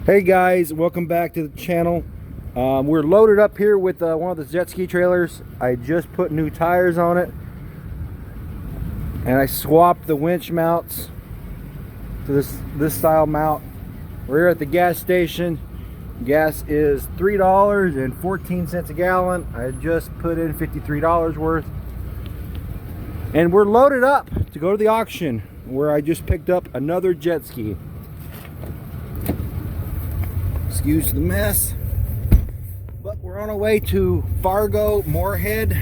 Hey guys, welcome back to the channel. We're loaded up here with one of the jet ski trailers. I just put new tires on it, and I swapped the winch mounts to this style mount. We're here at the gas station. Gas is $3.14 a gallon. I just put in $53 worth, and we're loaded up to go to the auction where I just picked up another jet ski. Excuse the mess, but we're on our way to Fargo, Moorhead,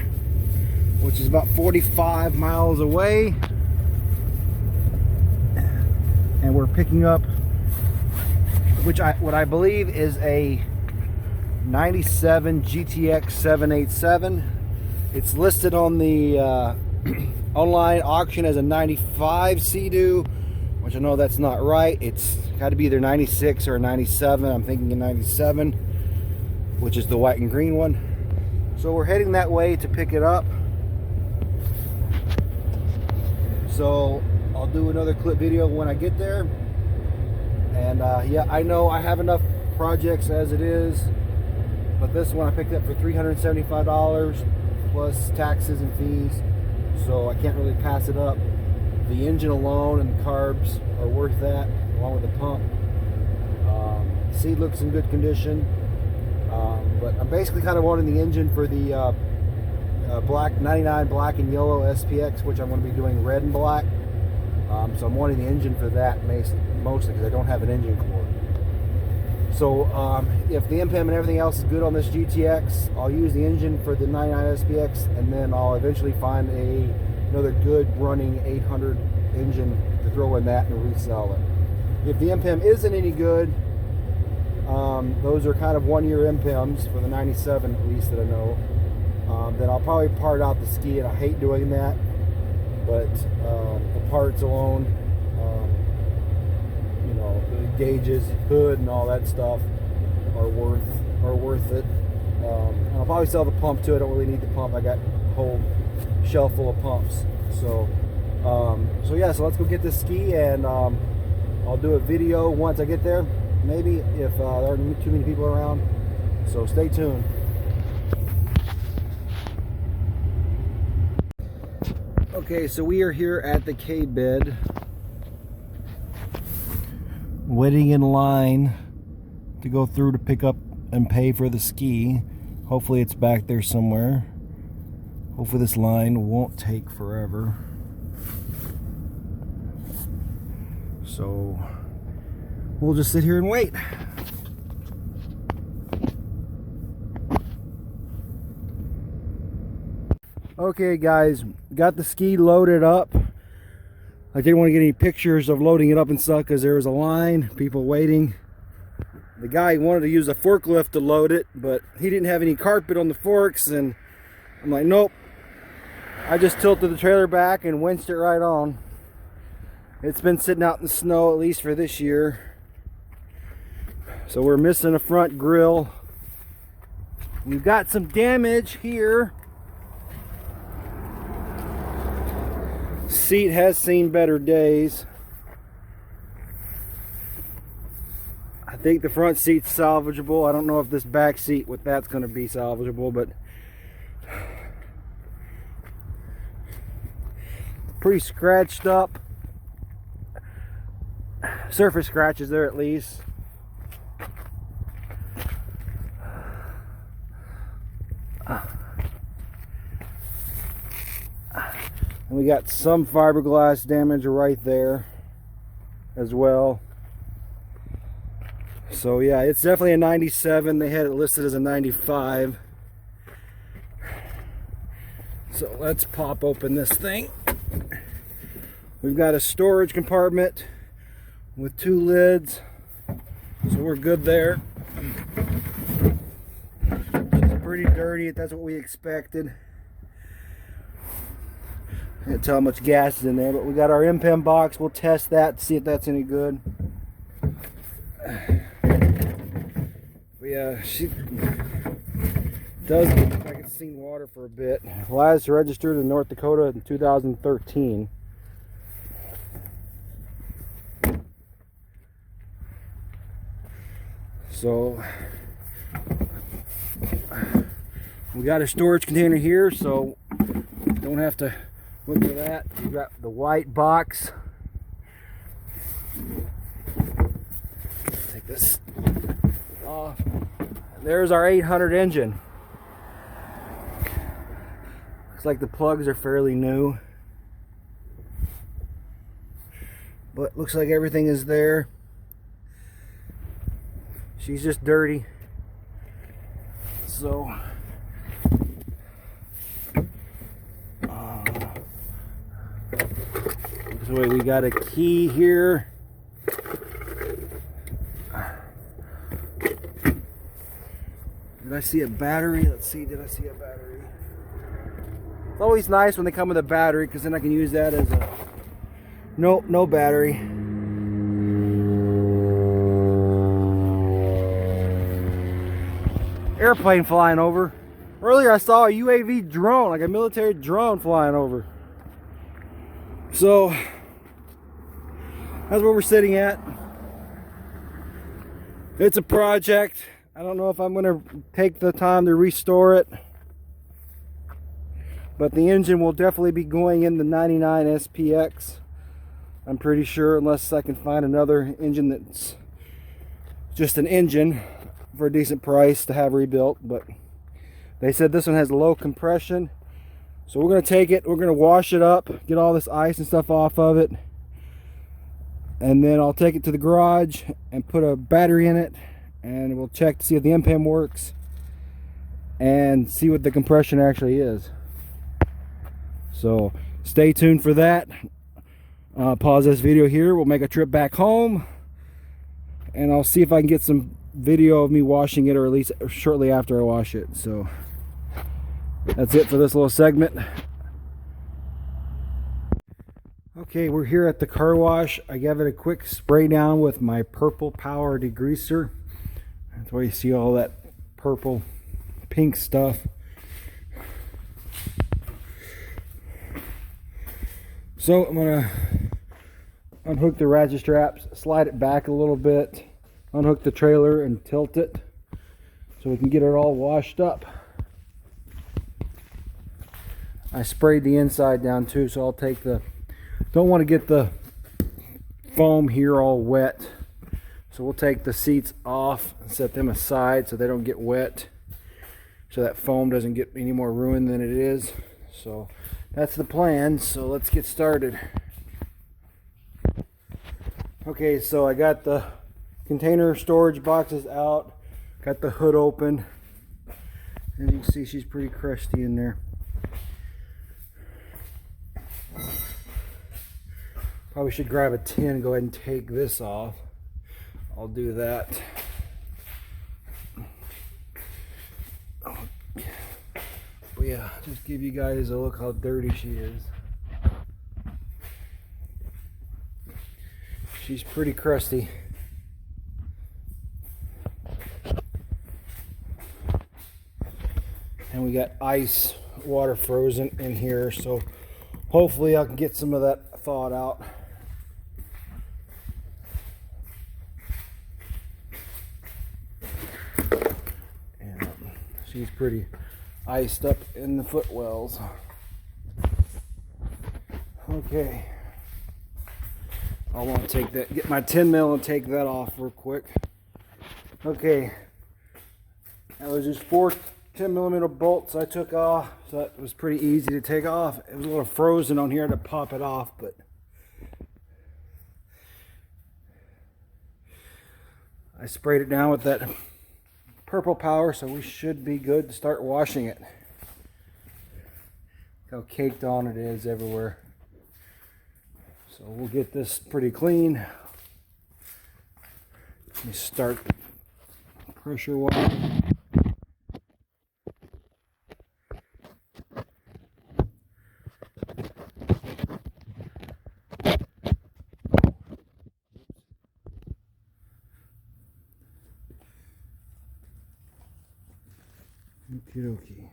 which is about 45 miles away, and we're picking up what I believe is a 97 GTX 787. It's listed on the online auction as a 95 Seadoo, which I know that's not right. It's got to be either 96 or 97. I'm thinking a 97, which is the white and green one. So we're heading that way to pick it up. So I'll do another clip video when I get there. And yeah, I know I have enough projects as it is, but this one I picked up for $375 plus taxes and fees, so I can't really pass it up. The engine alone and the carbs are worth that, along with the pump. Seat looks in good condition, but I'm basically kind of wanting the engine for the black 99 black and yellow SPX, which I'm going to be doing red and black. So I'm wanting the engine for that mostly because I don't have an engine core. So if the MPEM and everything else is good on this GTX, I'll use the engine for the 99 SPX, and then I'll eventually find another good running 800 engine to throw in that and resell it. If the MPEM isn't any good, those are kind of 1-year MPEMs for the 97 at least that I know, then I'll probably part out the ski, and I hate doing that, but the parts alone, you know, the gauges, hood, and all that stuff are worth it. And I'll probably sell the pump too. I don't really need the pump. I got a whole shelf full of pumps. So yeah, so let's go get this ski, and I'll do a video once I get there, maybe, if there aren't too many people around. So stay tuned. Okay, so we are here at the K-bed, waiting in line to go through to pick up and pay for the ski. Hopefully it's back there somewhere. Hopefully this line won't take forever. So we'll just sit here and wait. Okay guys, got the ski loaded up. I didn't want to get any pictures of loading it up and stuff because there was a line, people waiting. The guy wanted to use a forklift to load it, but he didn't have any carpet on the forks, and I'm like, nope. I just tilted the trailer back and winched it right on. It's been sitting out in the snow at least for this year. So we're missing a front grill. We've got some damage here. Seat has seen better days. I think the front seat's salvageable. I don't know if this back seat with that's going to be salvageable, but pretty scratched up. Surface scratches there at least. And we got some fiberglass damage right there as well. So yeah, it's definitely a 97. They had it listed as a 95. So let's pop open this thing. We've got a storage compartment with 2 lids, so we're good there. It's pretty dirty. That's what we expected. I can't tell how much gas is in there, but we got our MPEM box. We'll test that to see if that's any good. Yeah, she does look like it's seen water for a bit. Last registered in North Dakota in 2013. So we got a storage container here, so don't have to look for that. We got the white box. Take this off. There's our 800 engine. Looks like the plugs are fairly new, but looks like everything is there. She's just dirty. So this way we got a key here. Did I see a battery? Let's see, did I see a battery? It's always nice when they come with a battery, because then I can use that as a... Nope, no battery. Airplane flying over. Earlier I saw a UAV drone, like a military drone flying over. So that's where we're sitting at. It's a project. I don't know if I'm going to take the time to restore it, but the engine will definitely be going in the 99 SPX. I'm pretty sure, unless I can find another engine that's just an engine for a decent price to have rebuilt. But they said this one has low compression, so we're going to take it, we're going to wash it up, get all this ice and stuff off of it, and then I'll take it to the garage and put a battery in it, and we'll check to see if the MPEM works and see what the compression actually is. So stay tuned for that. Pause this video here. We'll make a trip back home, and I'll see if I can get some video of me washing it, or at least shortly after I wash it. So that's it for this little segment. Okay, we're here at the car wash. I gave it a quick spray down with my Purple Power degreaser. That's why you see all that purple pink stuff. So I'm gonna unhook the ratchet straps, slide it back a little bit, unhook the trailer and tilt it so we can get it all washed up. I sprayed the inside down too, so I'll take the, don't want to get the foam here all wet. So we'll take the seats off and set them aside so they don't get wet, so that foam doesn't get any more ruined than it is. So that's the plan. So let's get started. Okay, so I got the container storage boxes out, got the hood open. As you can see, she's pretty crusty in there. Probably should grab a tin and go ahead and take this off. I'll do that. But yeah, just give you guys a look how dirty she is. She's pretty crusty. And we got ice, water frozen in here, so hopefully I can get some of that thawed out. She's pretty iced up in the footwells. Okay. I want to take that, get my 10 mil and take that off real quick. Okay. That was just 4 10mm bolts I took off, so that was pretty easy to take off. It was a little frozen on here to pop it off, but I sprayed it down with that Purple Power, so we should be good to start washing it. Look how caked on it is everywhere. So we'll get this pretty clean. Let me start pressure washing. Okie dokie.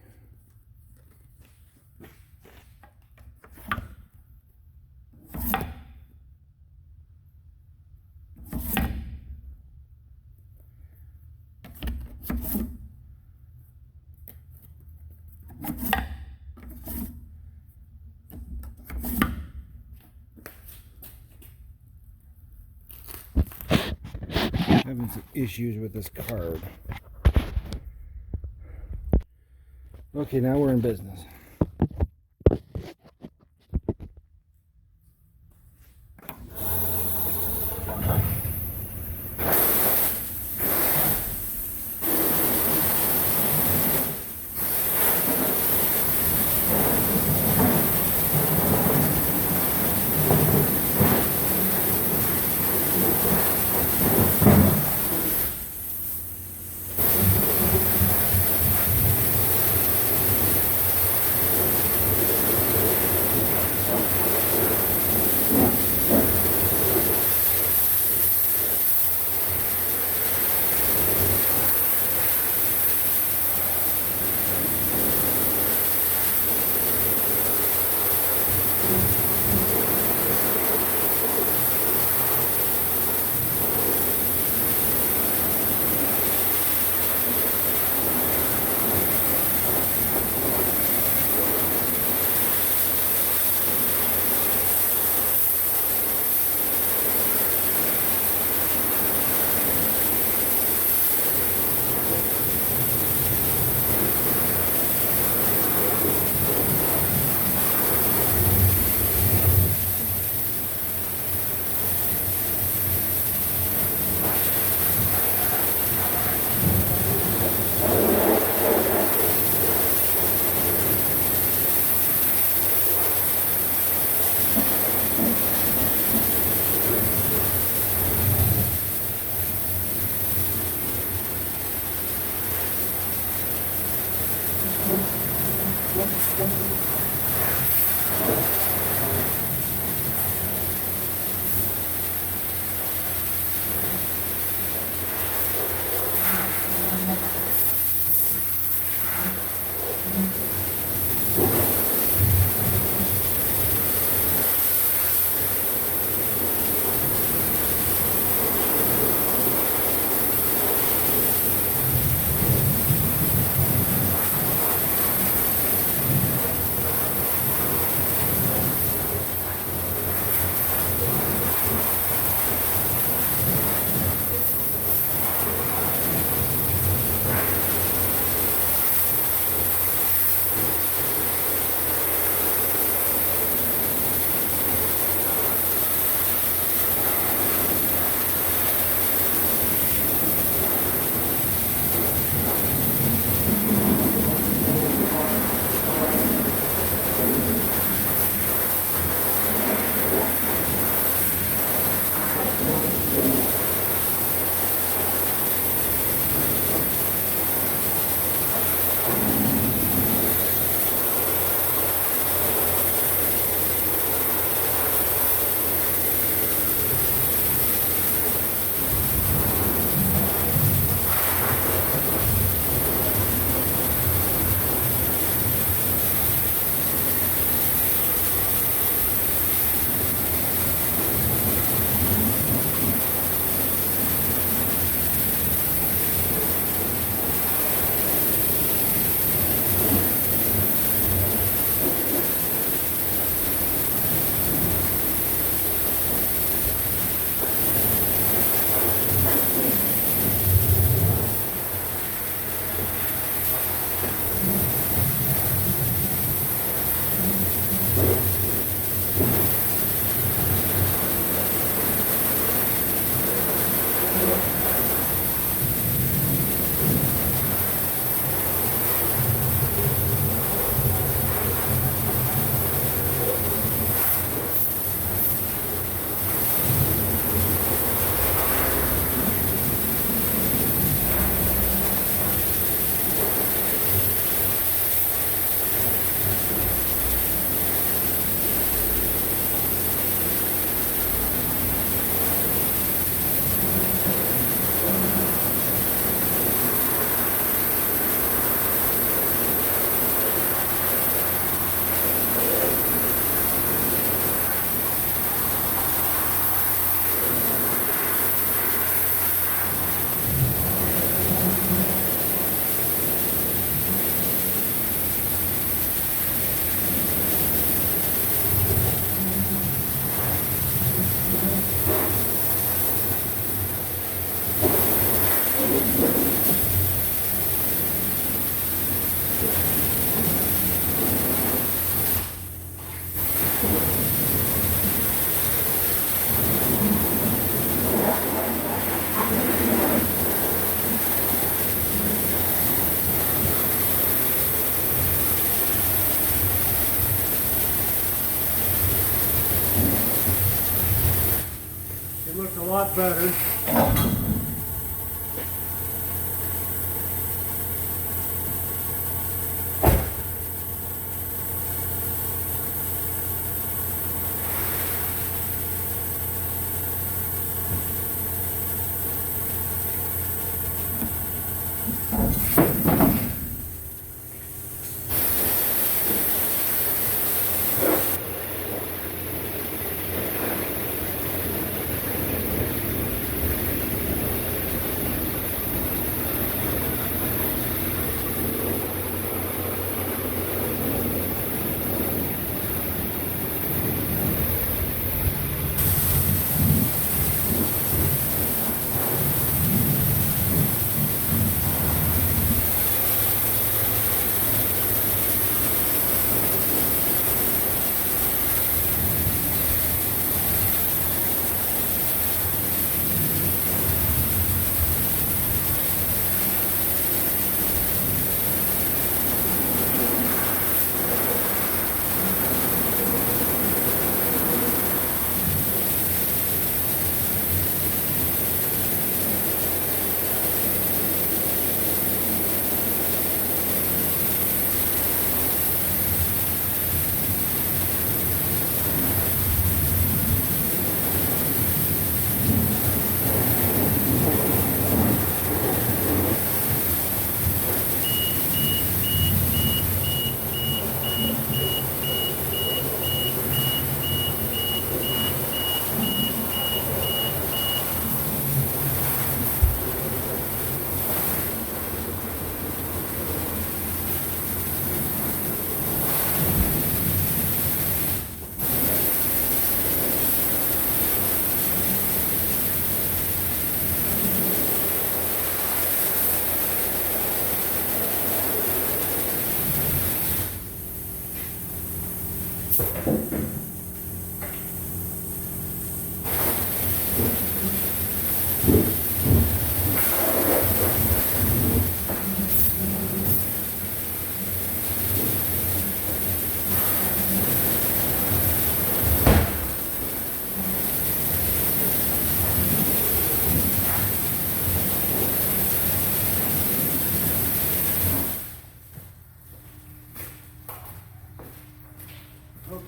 Having some issues with this card. Okay, now we're in business. It looked a lot better.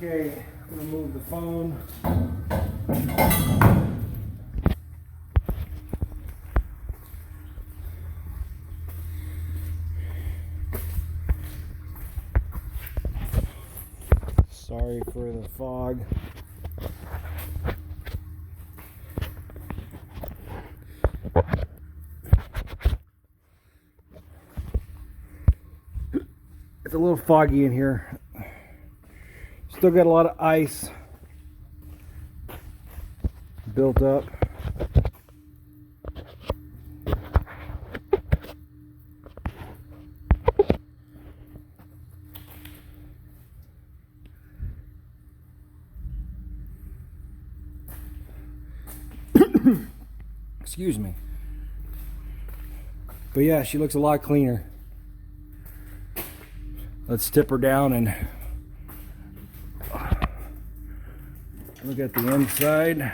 Okay, I'm gonna move the phone. Sorry for the fog. It's a little foggy in here. Still got a lot of ice built up. Excuse me. But yeah, she looks a lot cleaner. Let's tip her down and look at the inside.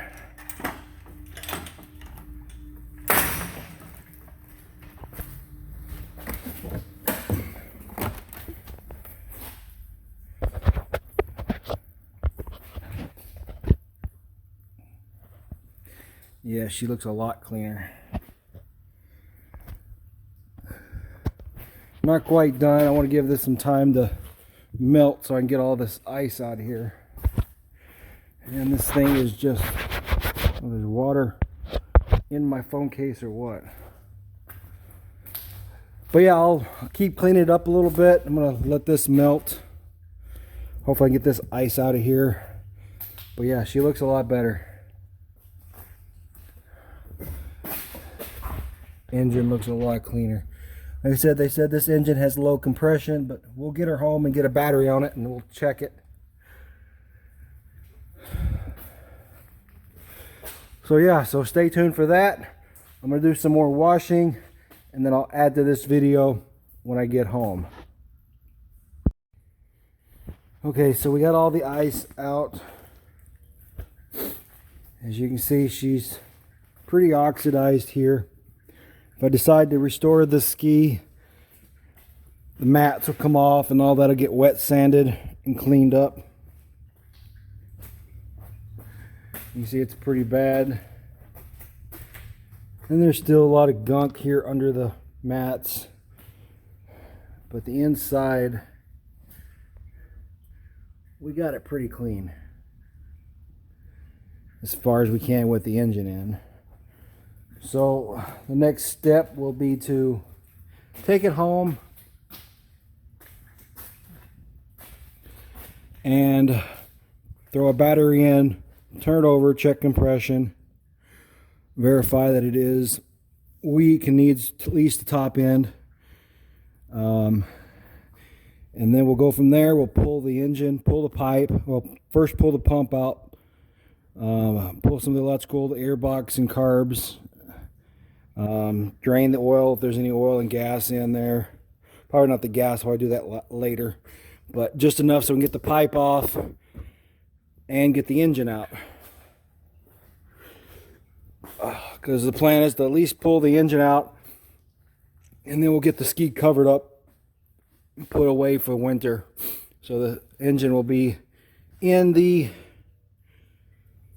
Yeah, she looks a lot cleaner. Not quite done. I want to give this some time to melt so I can get all this ice out of here. And this thing is just, well, there's water in my phone case or what. But yeah, I'll keep cleaning it up a little bit. I'm going to let this melt. Hopefully I can get this ice out of here. But yeah, she looks a lot better. engine looks a lot cleaner. Like I said, they said this engine has low compression, but we'll get her home and get a battery on it and we'll check it. So yeah, so stay tuned for that. I'm gonna do some more washing and then I'll add to this video when I get home. Okay, so we got all the ice out. As you can see, she's pretty oxidized here. If I decide to restore the ski, the mats will come off and all that'll get wet sanded and cleaned up. You can see it's pretty bad. And there's still a lot of gunk here under the mats. But the inside, we got it pretty clean. As far as we can with the engine in. So the next step will be to take it home and throw a battery in, turn it over, check compression, verify that it is weak and needs at least the top end. And then we'll go from there. We'll pull the engine, pull the pipe. Well, first pull the pump out, pull some of the electrical, the airbox and carbs. Drain the oil if there's any oil and gas in there. Probably not the gas, I'll do that later. But just enough so we can get the pipe off and get the engine out. Because the plan is to at least pull the engine out and then we'll get the ski covered up and put away for winter. So the engine will be in the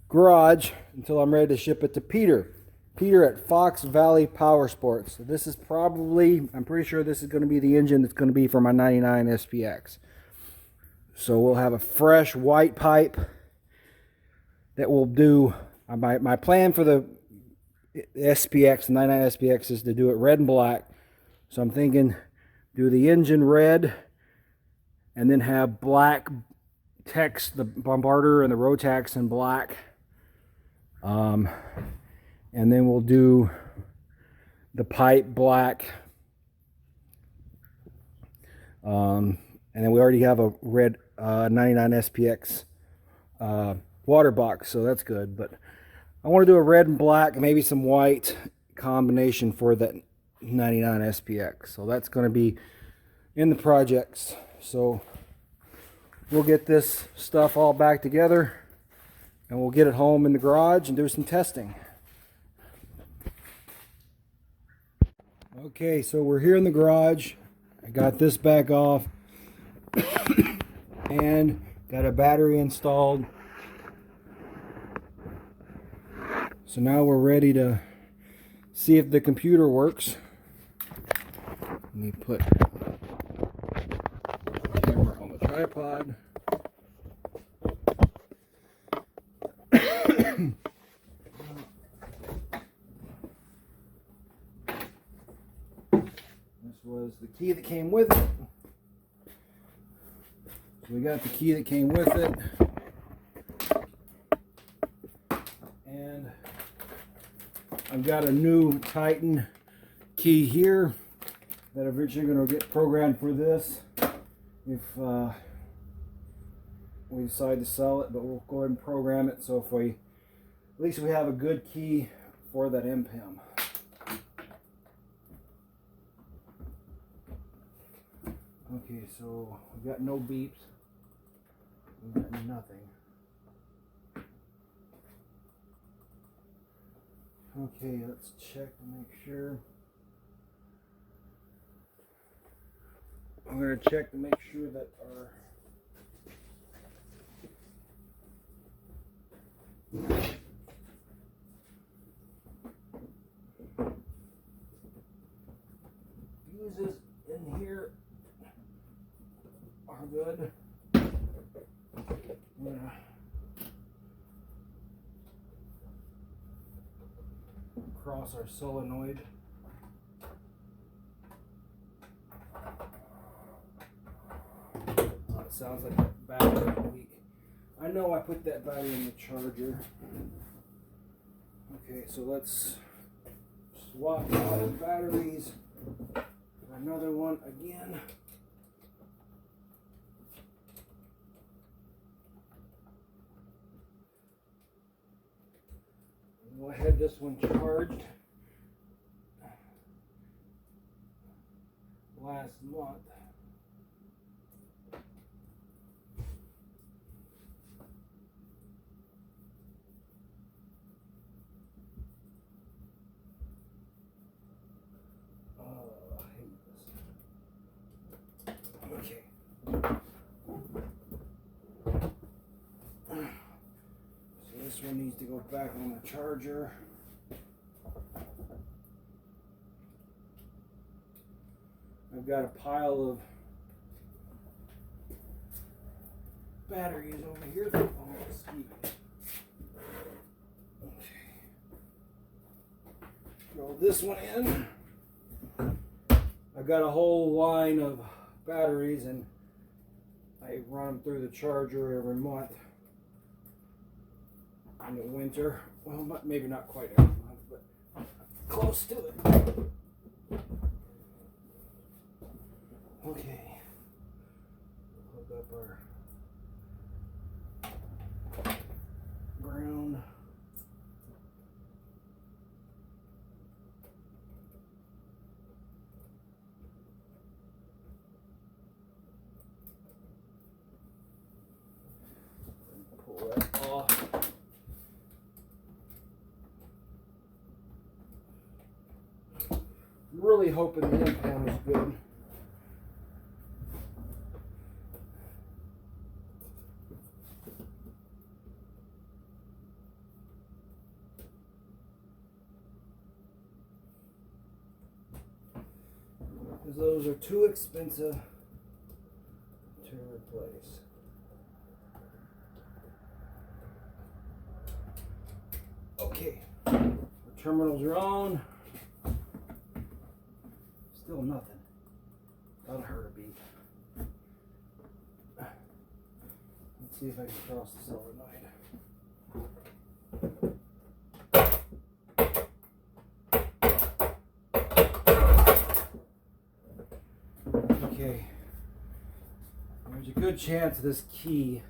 garage until I'm ready to ship it to Peter at Fox Valley Power Sports. So this is probably, I'm pretty sure this is going to be the engine that's going to be for my 99 SPX. So we'll have a fresh white pipe that will do, my plan for the SPX, the 99 SPX, is to do it red and black. So I'm thinking do the engine red and then have black text, the Bombarder and the Rotax in black. And then we'll do the pipe black. And then we already have a red 99 SPX water box, so that's good. But I want to do a red and black, maybe some white combination for that 99 SPX. So that's going to be in the projects. So we'll get this stuff all back together and we'll get it home in the garage and do some testing. Okay, so we're here in the garage. I got this back off and got a battery installed. So now we're ready to see if the computer works. Let me put the camera on the tripod. This was the key that came with it. So we got the key that came with it. And I've got a new Titan key here that I'm eventually going to get programmed for this if we decide to sell it, but we'll go ahead and program it so if we, at least we have a good key for that MPEM. Okay, so we've got no beeps, we've got nothing. Okay, let's check to make sure. I'm going to check to make sure that our fuses in here are good. Yeah. Across our solenoid. Oh, it sounds like a battery leak. I know I put that battery in the charger. Okay, so let's swap out the batteries for another one again. I had this one charged last month. I hate this. Okay. So this one needs to go back on the charger. I've got a pile of batteries over here. Oh, let's see. Okay. Throw this one in. I've got a whole line of batteries and I run them through the charger every month in the winter. Well, maybe not quite every month, but close to it. Okay, hook up our ground. Pull that off. I'm really hoping the impound is good. Because those are too expensive to replace. Okay, the terminals are on. Still nothing. That'll hurt a beat. Let's see if I can cross the solenoid. Okay, there's a good chance of this key.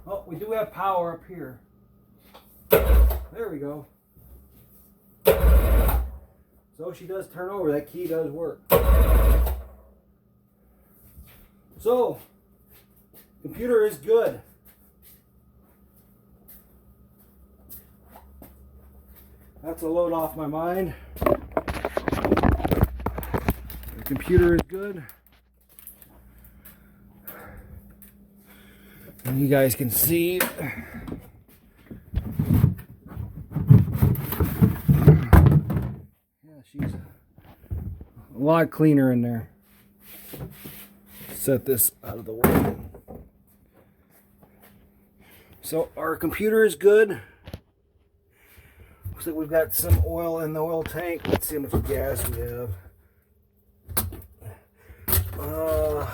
Oh, we do have power up here. There we go. So she does turn over. That key does work. So, computer is good. That's a load off my mind. The computer is good. And you guys can see she's a lot cleaner in there. Set this out of the way. So our computer is good. Looks like we've got some oil in the oil tank. Let's see how much gas we have. No,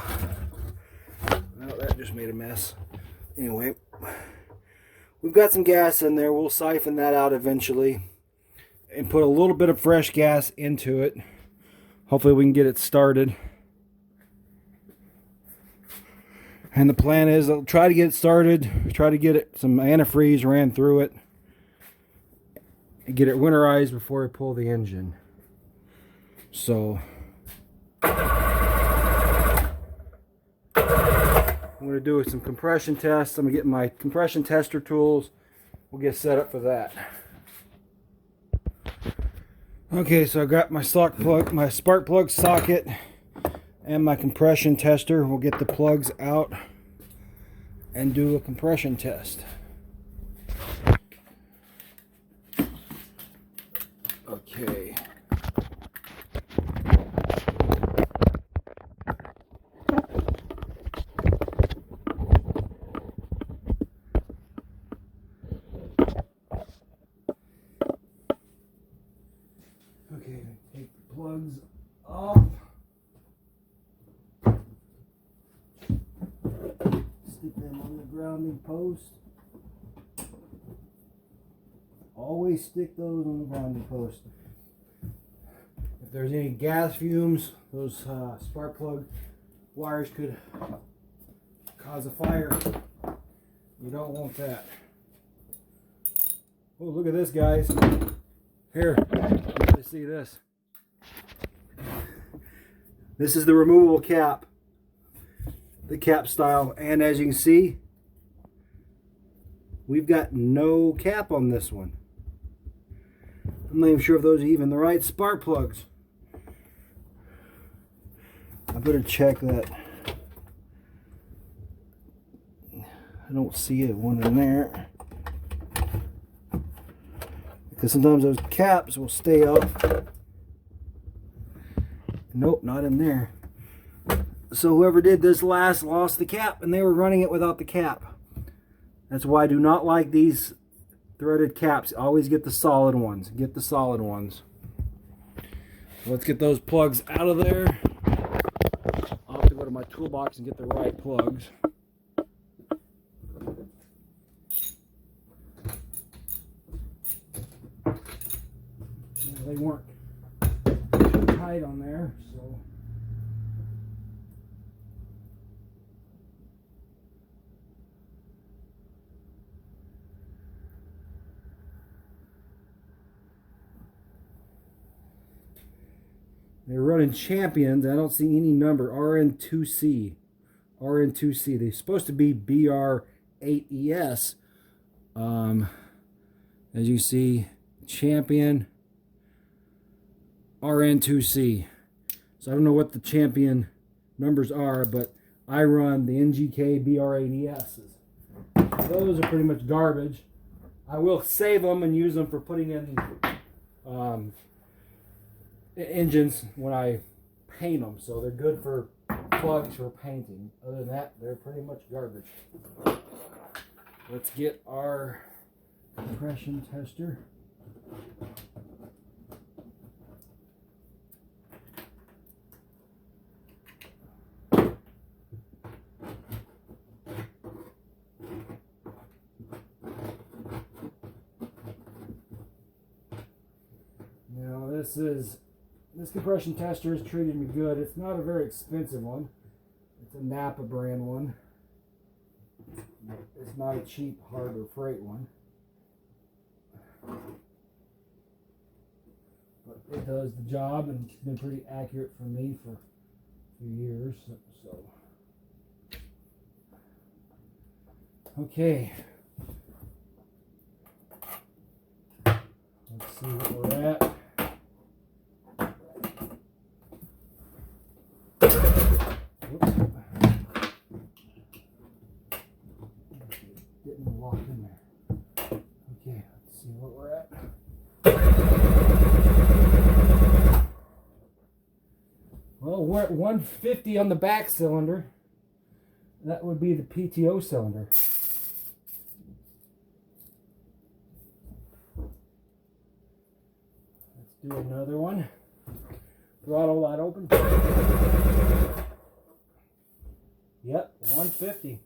that just made a mess. Anyway, we've got some gas in there. We'll siphon that out eventually and put a little bit of fresh gas into it. Hopefully we can get it started. And the plan is I'll try to get it started, try to get it some antifreeze ran through it, and get it winterized before I pull the engine. So I'm going to do some compression tests. I'm going to get my compression tester tools. We'll get set up for that. Okay, so I got my spark plug socket and my compression tester. We'll get the plugs out and do a compression test. Okay. Okay, take the plugs off. Stick them on the grounding post. Always stick those on the grounding post. If there's any gas fumes, those spark plug wires could cause a fire. You don't want that. Oh, look at this, guys. Here, let's see this. This is the removable cap, the cap style, and as you can see, we've got no cap on this one. I'm not even sure if those are even the right spark plugs. I better check that. I don't see one in there. Because sometimes those caps will stay up. Nope, not in there. So whoever did this last lost the cap, and they were running it without the cap. That's why I do not like these threaded caps. Always get the solid ones. Get the solid ones. Let's get those plugs out of there. I'll have to go to my toolbox and get the right plugs. They weren't too tight on there, so they're running Champions. I don't see any number. RN2C. RN2C. They're supposed to be BR8ES. As you see, Champion RN2C. So I don't know what the Champion numbers are, but I run the NGK BR8ESs. Those are pretty much garbage. I will save them and use them for putting in engines when I paint them. So they're good for plugs for painting. Other than that, they're pretty much garbage. Let's get our compression tester. Now this compression tester has treated me good. It's not a very expensive one. It's a Napa brand one. It's not a cheap Harbor Freight one. But it does the job, and it's been pretty accurate for me for a few years. So okay. Let's see what we're at. Oops. Getting locked in there. Okay, let's see what we're at. Well, we're at 150 on the back cylinder. That would be the PTO cylinder. Let's do another one. Throttle wide open. Yep, 150.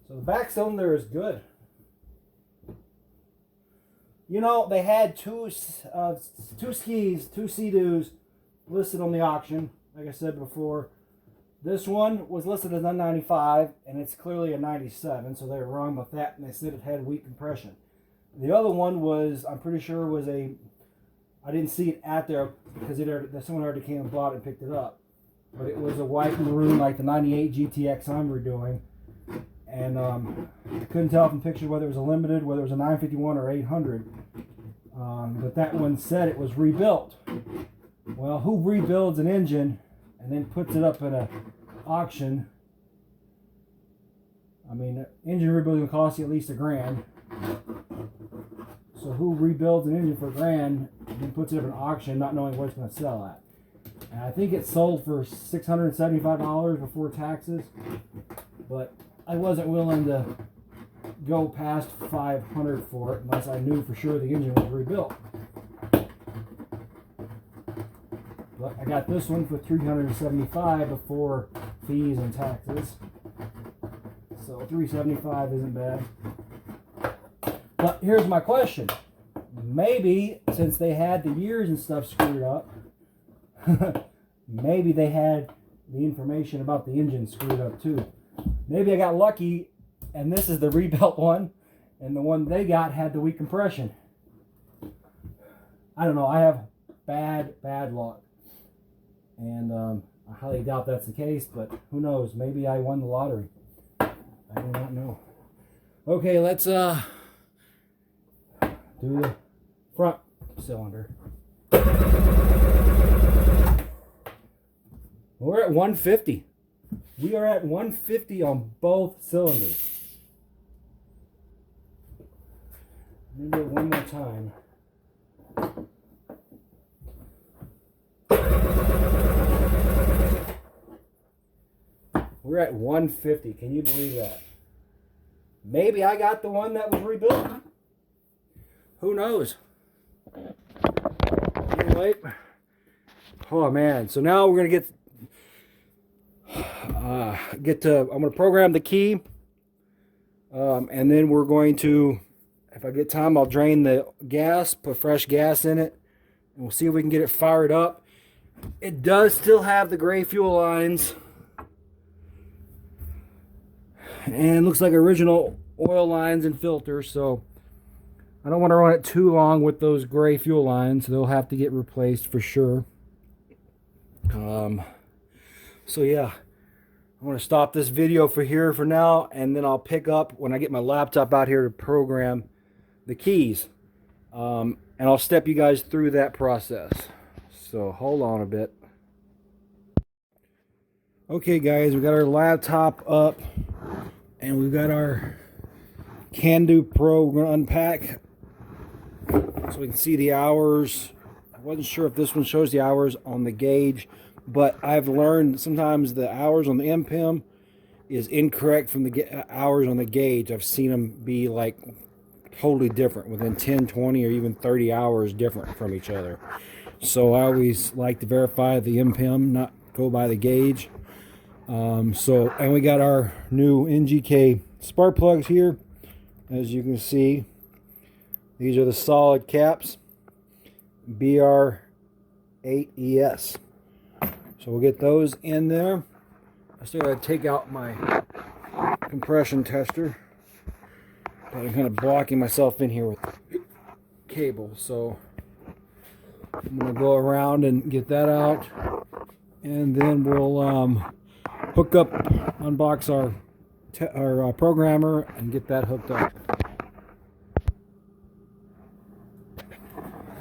So the back cylinder is good. You know, they had two Seadoos listed on the auction. Like I said before, this one was listed as a 95, and it's clearly a 97, so they were wrong about that, and they said it had weak compression. The other one was, I'm pretty sure, was a, I didn't see it at there because someone already came and bought it and picked it up. But it was a white maroon like the 98 GTX I'm redoing. And I couldn't tell from pictures whether it was a limited, whether it was a 951 or 800. But that one said it was rebuilt. Well, who rebuilds an engine and then puts it up at an auction? I mean, engine rebuilding will cost you at least $1,000. So who rebuilds an engine for $1,000 and then puts it up at an auction not knowing what it's going to sell at? And I think it sold for $675 before taxes, but I wasn't willing to go past $500 for it unless I knew for sure the engine was rebuilt. But I got this one for $375 before fees and taxes, so $375 isn't bad. But here's my question. Maybe, since they had the years and stuff screwed up, maybe they had the information about the engine screwed up too. Maybe I got lucky and this is the rebuilt one, and the one they got had the weak compression. I don't know. I have bad luck. And I highly doubt that's the case, but who knows? Maybe I won the lottery. I do not know. Okay, let's do the front cylinder. We're at 150. We are at 150 on both cylinders. Let me do it one more time. We're at 150. Can you believe that? Maybe I got the one that was rebuilt. Who knows? Anyway. Oh man. So now we're gonna get to. I'm gonna program the key, and then we're going to, if I get time, I'll drain the gas, put fresh gas in it, and we'll see if we can get it fired up. It does still have the gray fuel lines. And looks like original oil lines and filters, so I don't want to run it too long with those gray fuel lines. They'll have to get replaced for sure. So yeah, I'm going to stop this video for now, and then I'll pick up when I get my laptop out here to program the keys. And I'll step you guys through that process. So hold on a bit. Okay guys, we got our laptop up. And we've got our Can-Do Pro. We're going to unpack so we can see the hours. I wasn't sure if this one shows the hours on the gauge, but I've learned sometimes the hours on the MPIM is incorrect from the hours on the gauge. I've seen them be like totally different, within 10, 20, or even 30 hours different from each other. So I always like to verify the MPIM, not go by the gauge. And we got our new NGK spark plugs here. As you can see, these are the solid caps, BR8ES. So we'll get those in there. I still got to take out my compression tester. I'm kind of blocking myself in here with cable. So I'm going to go around and get that out. And then we'll hook up, unbox our programmer, and get that hooked up.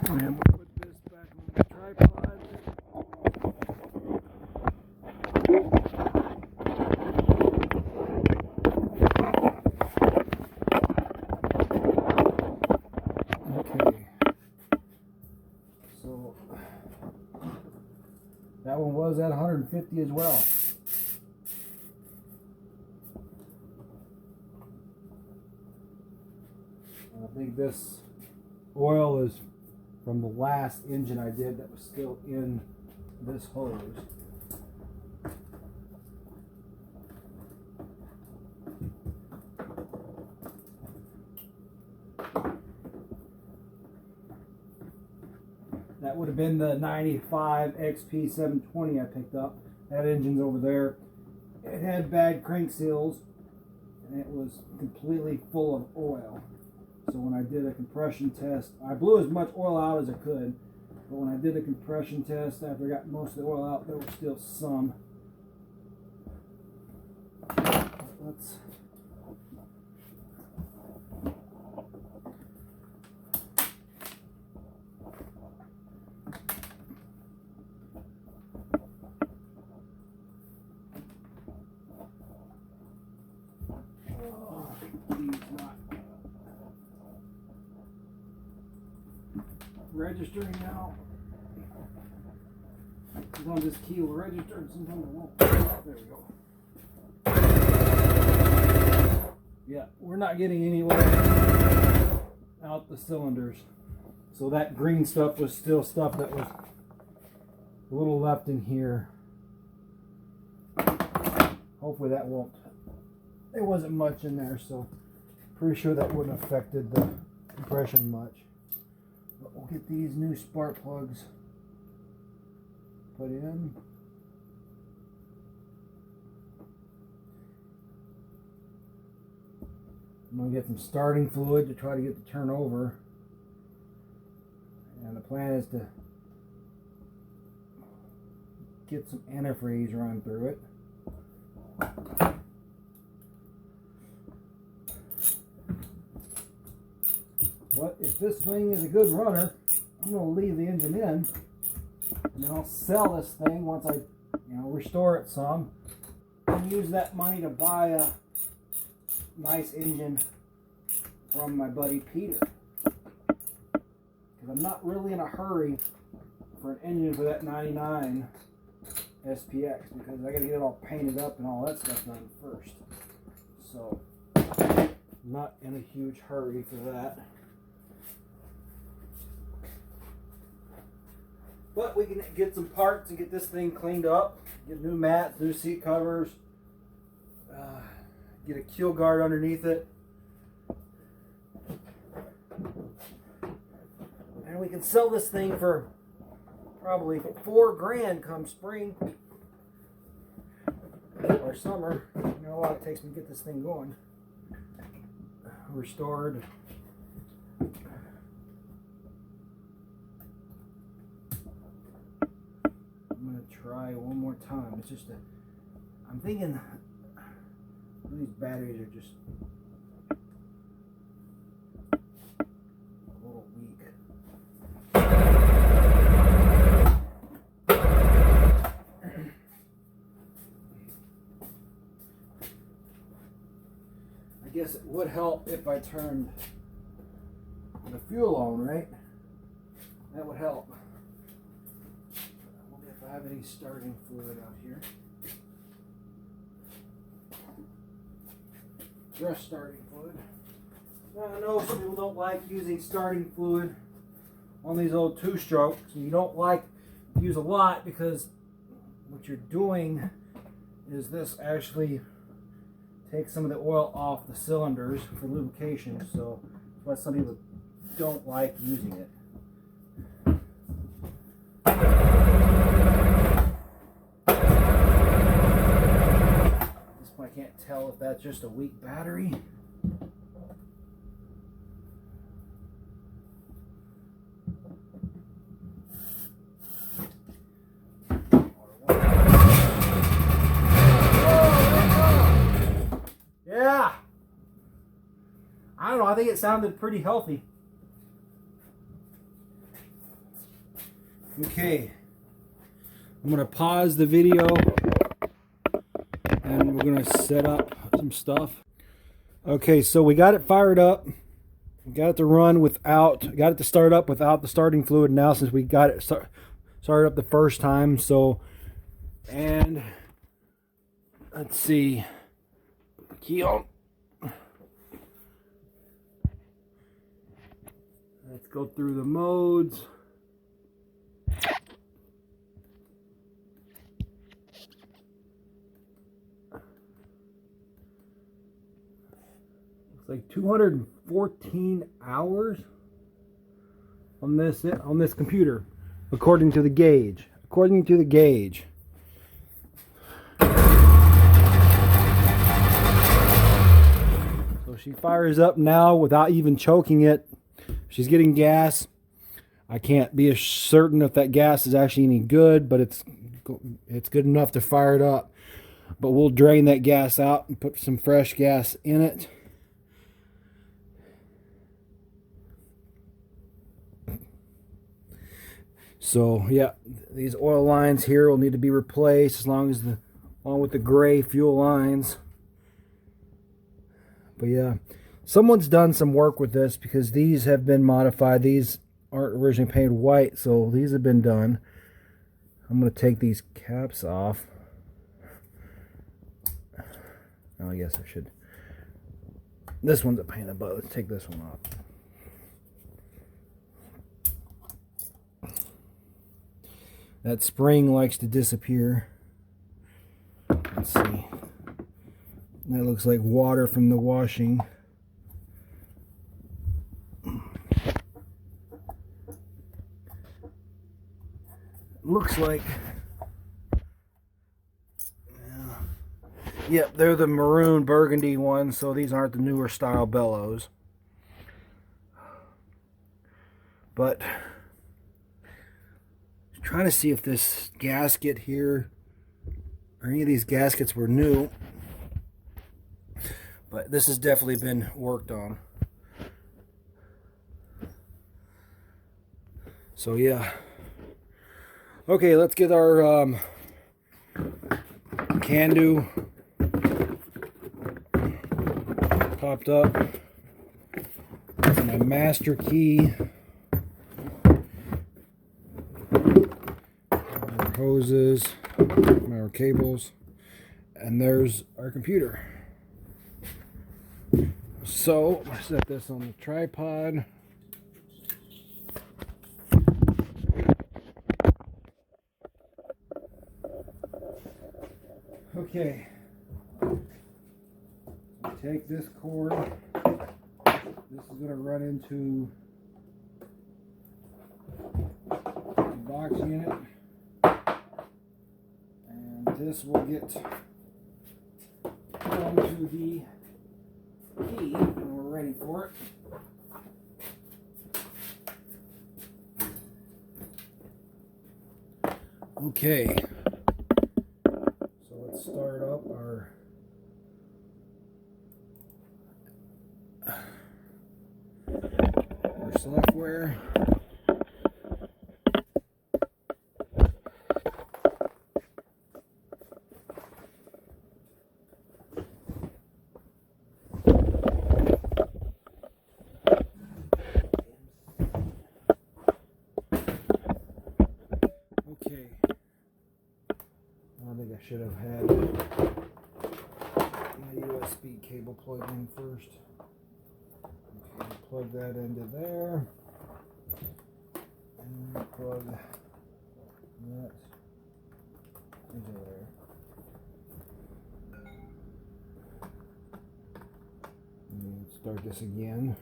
And we'll put this back on the tripod. Okay. So that one was at 150 as well. I think this oil is from the last engine I did that was still in this hose. That would have been the 95 XP 720 I picked up. That engine's over there. It had bad crank seals and it was completely full of oil. So when I did a compression test, I blew as much oil out as I could, but when I did a compression test, after I got most of the oil out, there was still some. Let's registering now. Sometimes this key will register and sometimes it won't. There we go. Yeah, we're not getting any oil out the cylinders. So that green stuff was still stuff that was a little left in here. Hopefully that won't. There wasn't much in there, so pretty sure that wouldn't have affected the compression much. But we'll get these new spark plugs put in. I'm going to get some starting fluid to try to get the turnover. And the plan is to get some antifreeze run through it. But if this thing is a good runner, I'm going to leave the engine in, and then I'll sell this thing once I, restore it some, and use that money to buy a nice engine from my buddy Peter. Because I'm not really in a hurry for an engine for that 99 SPX, because I got to get it all painted up and all that stuff done first. So, I'm not in a huge hurry for that. But we can get some parts and get this thing cleaned up. Get new mats, new seat covers. Get a keel guard underneath it. And we can sell this thing for probably $4 grand come spring or summer. You know how long it takes me to get this thing going. Restored. I'm going to try one more time. It's just I'm thinking these batteries are just a little weak. I guess it would help if I turned the fuel on, right? That would help. I wonder if I have any starting fluid out here. Just starting fluid. Now, I know some people don't like using starting fluid on these old two-strokes. You don't like to use a lot because what you're doing is this actually takes some of the oil off the cylinders for lubrication. So that's why some people don't like using it. I can't tell if that's just a weak battery. Yeah. I don't know. I think it sounded pretty healthy. Okay. I'm going to pause the video. And we're going to set up some stuff. Okay, so we got it fired up. We got it to run without, got it to start up without the starting fluid now since we got it started up the first time. So, and let's see. Key on. Let's go through the modes. Like 214 hours on this computer, according to the gauge. According to the gauge. So she fires up now without even choking it. She's getting gas. I can't be certain if that gas is actually any good, but it's good enough to fire it up. But we'll drain that gas out and put some fresh gas in it. So yeah, these oil lines here will need to be replaced along with the gray fuel lines. But yeah, someone's done some work with this because these have been modified. These aren't originally painted white, so these have been done. I'm going to take these caps off. Oh, I guess I should. This one's a painted, but let's take this one off. That spring likes to disappear. Let's see. That looks like water from the washing. looks like. Yep, they're the maroon burgundy ones, so these aren't the newer style bellows. But trying to see if this gasket here or any of these gaskets were new. But this has definitely been worked on. So yeah. Okay, let's get our can-do popped up. That's my master key. Our hoses, our cables, and there's our computer. So, I'm going to set this on the tripod. Okay. Take this cord. This is going to run into the box unit. And this will get onto the key when we're ready for it. Okay. So let's start up our software. Okay. I think I should have had my USB cable plugged in first. Okay, plug that into there. And plug that into there. And start this again.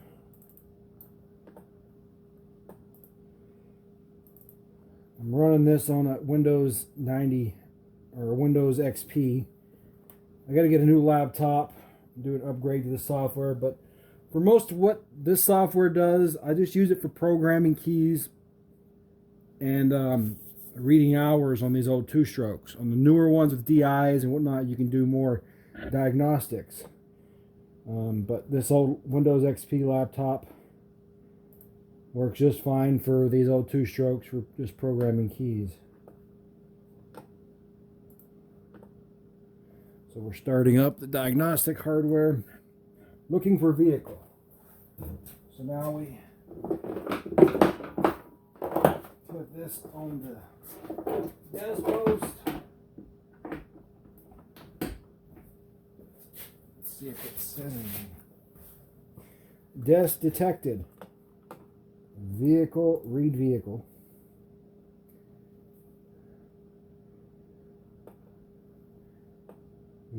I'm running this on a Windows 90 or Windows XP. I got to get a new laptop, do an upgrade to the software, but for most of what this software does, I just use it for programming keys and reading hours on these old two-strokes. On the newer ones with DIs and whatnot, you can do more diagnostics. But this old Windows XP laptop works just fine for these old two-strokes for just programming keys. So we're starting up the diagnostic hardware, looking for vehicle. So now we put this on the desk post. Let's see if it says anything. Desk detected. Vehicle, read vehicle.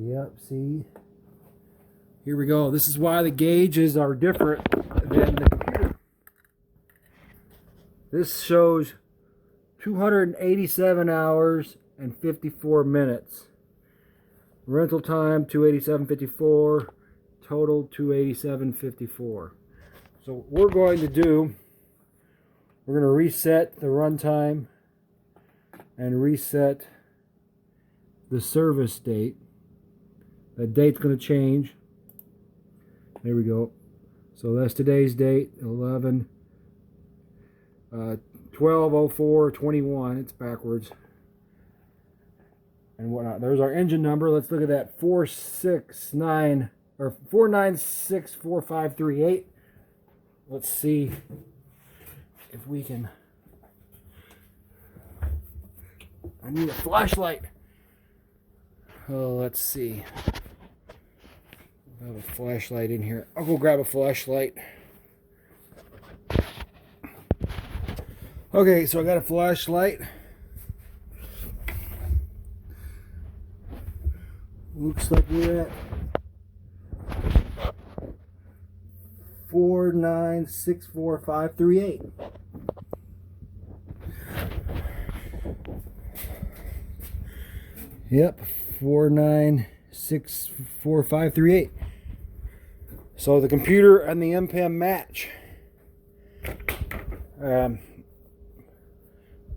Yep, see? Here we go. This is why the gauges are different than the computer. This shows 287 hours and 54 minutes. Rental time 287.54. Total 287.54. So what we're going to do, we're going to reset the runtime and reset the service date. That date's going to change. There we go. So that's today's date, 12/04/21. It's backwards and whatnot. There's our engine number. Let's look at that. 469 or 4964538. Let's see if we can. I need a flashlight. Oh, let's see. I have a flashlight in here. I'll go grab a flashlight. Okay, so I got a flashlight. Looks like we're at 4964538. Yep, 4964538. So the computer and the MPEM match.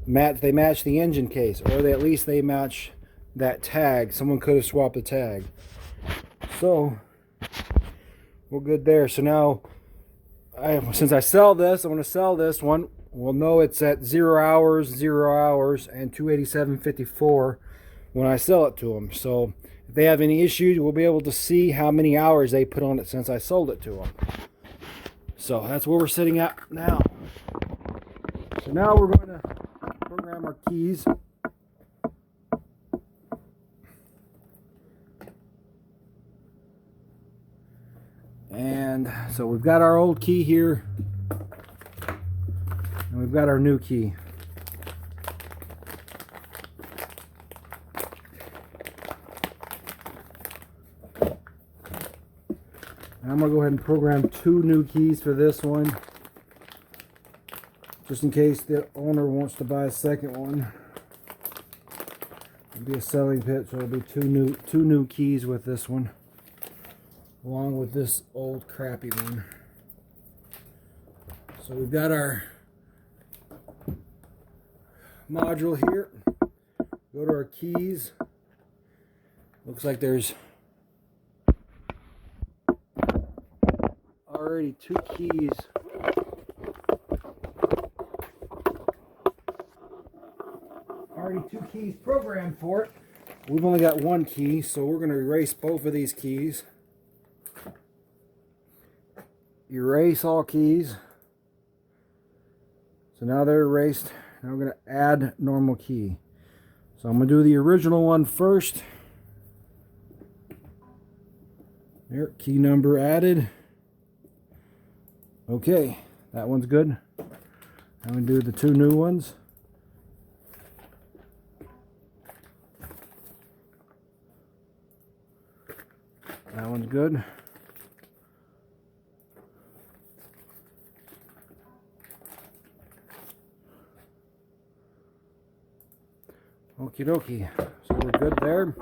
They match the engine case, or at least they match that tag. Someone could have swapped the tag. So we're good there. So now, since I sell this, I'm going to sell this one. We'll know it's at 0 hours, and 287.54 when I sell it to them. So if they have any issues, we'll be able to see how many hours they put on it since I sold it to them. So that's where we're sitting at now. So now we're going to program our keys. And so we've got our old key here, and we've got our new key. I'm going to go ahead and program 2 new keys for this one, just in case the owner wants to buy a second one. It'll be a selling pitch, so it'll be two new keys with this one, along with this old crappy one. So we've got our module here. Go to our keys. Looks like there's already 2 keys. Already 2 keys programmed for it. We've only got 1 key, so we're going to erase both of these keys. Erase all keys. So now they're erased. Now we're going to add normal key. So I'm going to do the original one first. There, key number added. Okay, that one's good. I'm going to do the 2 new ones. That one's good. Okie dokie. So we're good there.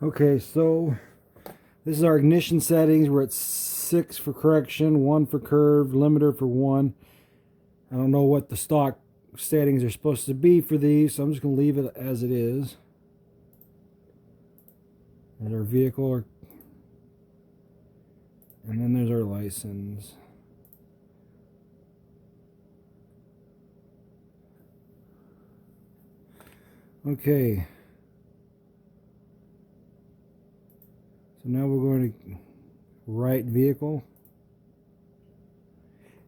Okay, so this is our ignition settings. We're at 6 for correction, 1 for curve, limiter for 1. I don't know what the stock settings are supposed to be for these, so I'm just going to leave it as it is. There's our vehicle, and then there's our license. Okay. So now we're going to write vehicle.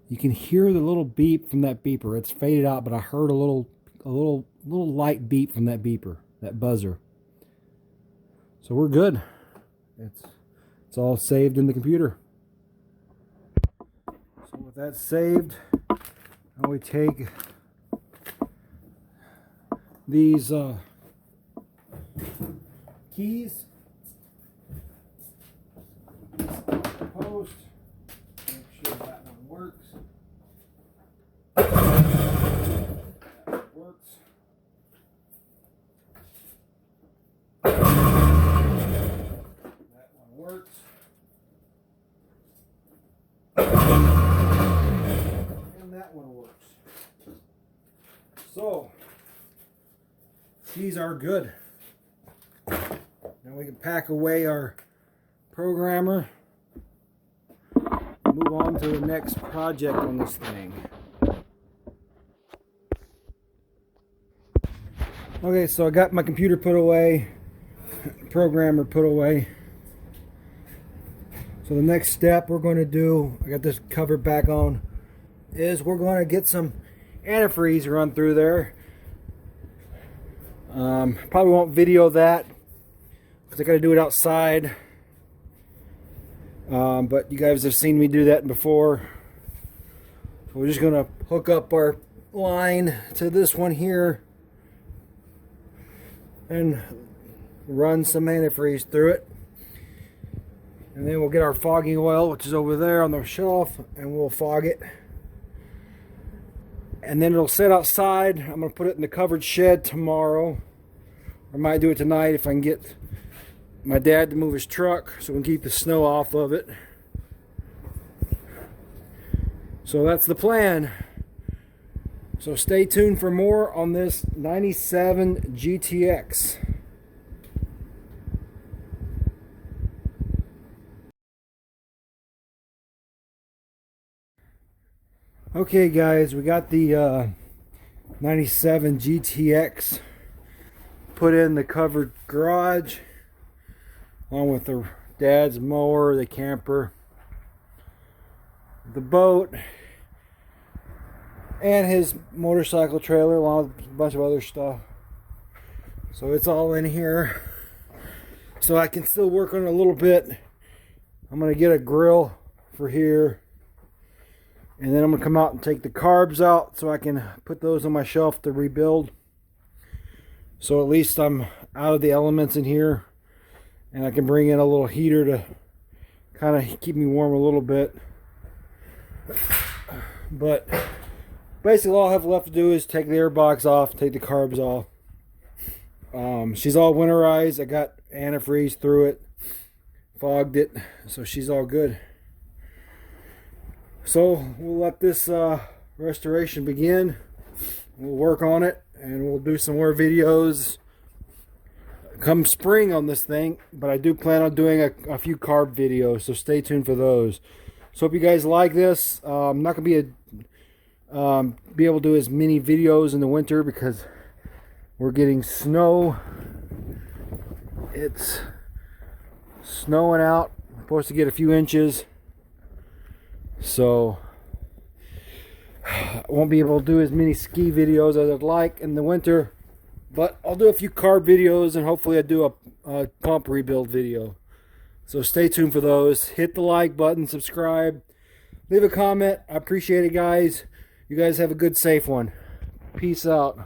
You can hear the little beep from that beeper. It's faded out, but I heard a little light beep from that beeper, that buzzer. So we're good. It's all saved in the computer. So with that saved, now we take these keys, post, make sure that one works. That works. That one works. And that one works. So these are good. Now we can pack away our programmer and move on to the next project on this thing. Okay, so I got my computer put away, programmer put away. So the next step we're going to do, I got this cover back on, is we're going to get some antifreeze run through there. Probably won't video that because I got to do it outside. But you guys have seen me do that before. So we're just going to hook up our line to this one here and run some antifreeze through it. And then we'll get our fogging oil, which is over there on the shelf, and we'll fog it. and then it'll sit outside. I'm going to put it in the covered shed tomorrow. I might do it tonight if I can get my dad to move his truck so we can keep the snow off of it. So that's the plan. So stay tuned for more on this 97 GTX. Okay guys, we got the 97 GTX put in the covered garage along with the dad's mower, the camper, the boat, and his motorcycle trailer along with a bunch of other stuff. So it's all in here. So I can still work on it a little bit. I'm going to get a grill for here. And then I'm going to come out and take the carbs out so I can put those on my shelf to rebuild. So at least I'm out of the elements in here. And I can bring in a little heater to kind of keep me warm a little bit. But basically all I have left to do is take the air box off, take the carbs off. She's all winterized. I got antifreeze through it, fogged it, so she's all good. So we'll let this restoration begin. We'll work on it and we'll do some more videos come spring on this thing, but I do plan on doing a few carb videos, so stay tuned for those. So hope you guys like this. I'm not gonna be able to do as many videos in the winter because we're getting snow. It's snowing out. I'm supposed to get a few inches. So I won't be able to do as many ski videos as I'd like in the winter, but I'll do a few carb videos and hopefully I'll do a pump rebuild video. So stay tuned for those. Hit the like button, subscribe, leave a comment. I appreciate it, guys. You guys have a good, safe one. Peace out.